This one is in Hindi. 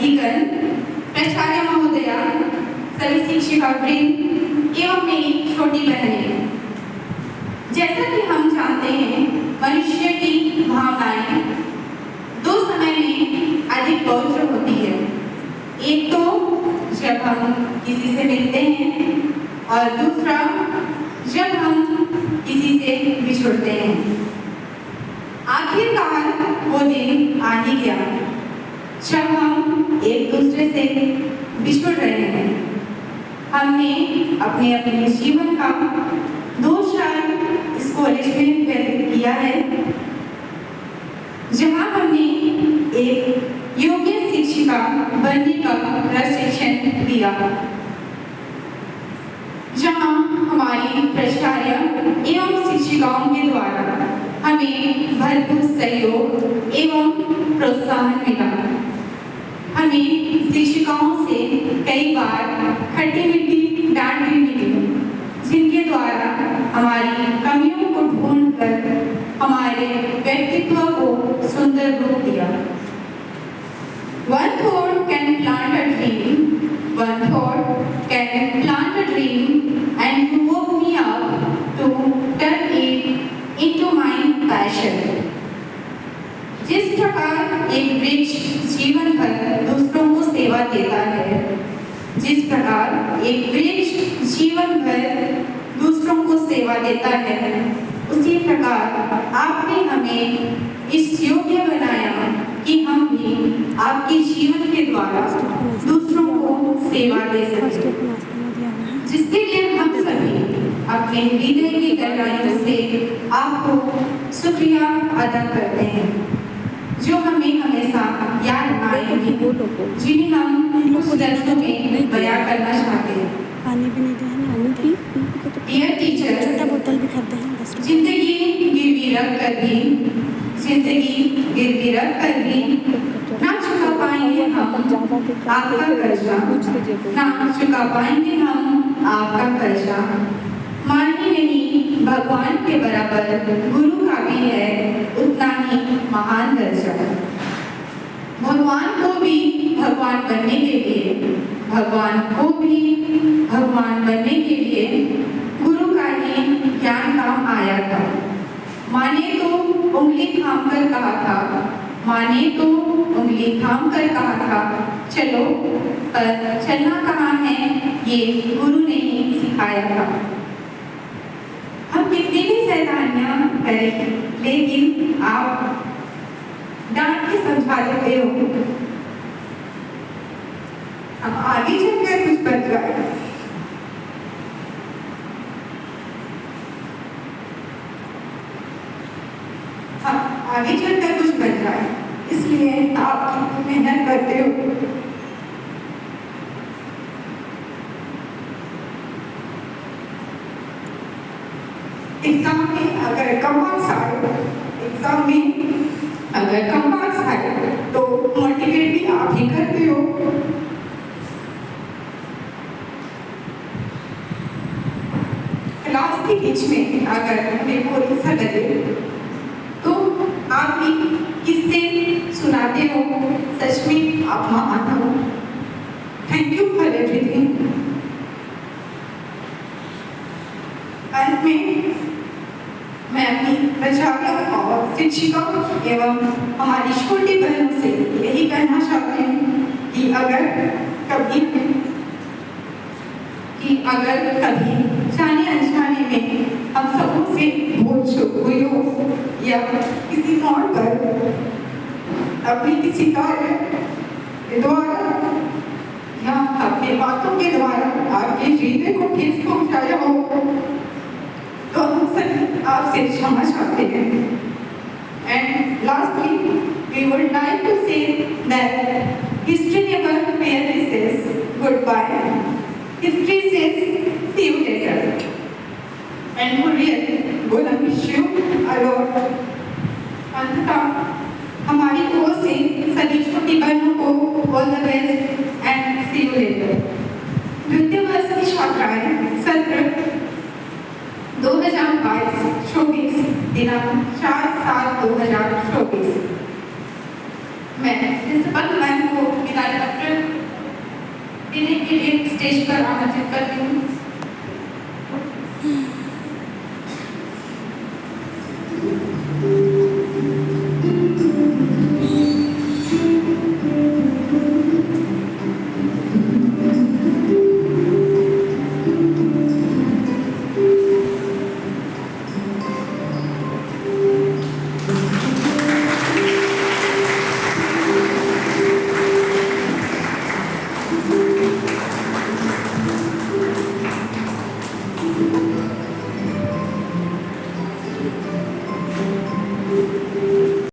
अधिगण, प्राचार्य महोदया, सभी शिक्षिकावृंद एवं मेरी छोटी बहनें, जैसा कि हम जानते हैं मनुष्य की भावनाएं दो समय में अधिक पवित्र होती है। एक तो जब हम किसी से मिलते हैं और दूसरा जब हम किसी से बिछुड़ते हैं। आखिरकार वो दिन आ ही गया जब हम एक दूसरे से बिछुड़ रहे हैं। हमने अपने अपने जीवन का 2 साल इस कॉलेज में व्यतीत किया है, जहां हमने एक योग्य शिक्षिका बनने का प्रशिक्षण लिया, जहां हमारी प्राचार्य एवं शिक्षिकाओं के द्वारा हमें भरपूर सहयोग एवं प्रोत्साहन मिला। हमें शिक्षिकाओं से कई बार खट्टी मीठी डांट भी मिली, जिनके द्वारा हमारी कमियों को ढूंढकर हमारे व्यक्तित्व को सुंदर रूप दिया। One thought can plant a dream, one thought can plant a dream, and you woke me up to turn it into my passion. जिस प्रकार एक वृक्ष जीवन भर दूसरों को सेवा देता है, जिस प्रकार एक वृक्ष जीवन भर दूसरों को सेवा देता है, उसी प्रकार आपने हमें इस योग्य बनाया कि हम भी आपके जीवन के द्वारा दूसरों को सेवा दे सकें, जिसके लिए हम सभी अपने हृदय की गहराइयों से आपको शुक्रिया अदा करते हैं, जो हमें हमेशा याद आएंगे, जिन्हें हम उस दर्शों में बयां करना चाहते हैं। पानी भी नहीं दिया, डियर टीचर, छोटा बोतल भी खरीदे हैं। जिंदगी गिरवी रख कर भी ना चुका पाएंगे हम आपका कर्जा, ना चुका पाएंगे हम आपका कर्जा। मान ही नहीं भगवान के बराबर गुरु का भी है उतना ही महान दर्जा। भगवान को भी भगवान बनने के लिए गुरु का ही ज्ञान काम आया था। माने तो उंगली थाम कर कहा था चलो, पर चलना कहाँ है ये गुरु ने ही सिखाया था। हम कितनी भी शैतानियां करें, लेकिन आप डांट के समझा देते हो। अब आगे चलकर कुछ बन जाए। आगे चलकर कुछ बन जाए, इसलिए आप मेहनत करते हो। एग्जाम में अगर कम मार्क्स आए तो मोटिवेट भी आप ही करते हो। क्लास के बीच में अगर हमें कोई सा लगे तो आप भी किससे सुनाते हो। सच में आप महान हो। Thank you for everything. अंत में मैं अपनी प्राचार्य और शिक्षिका एवं हमारी छोटी बहनों से यही कहना चाहती हूँ कि अगर कभी जाने अनजाने में हम सबों से भूल चूक हुई हो या किसी मोड़ पर अपने किसी कार्य द्वारा या अपने बातों के द्वारा आपके हृदय को ठेस पहुंचाया हो, तो हम सभी आपसे क्षमा चाहते हैं। And lastly, we would like to say that history never merely says goodbye. History says see you later. And for real, gonna miss you a lot. अंततः हमारी ओर से सभी छोटी बहनों को all the best and see you later. द्वितीय वर्ष की छात्राएं सत्र 2022-24 दिनांक 4/7/2024 मैं प्रिंसिपल मैम को विदाई स्टेज पर आमंत्रित करती हूँ।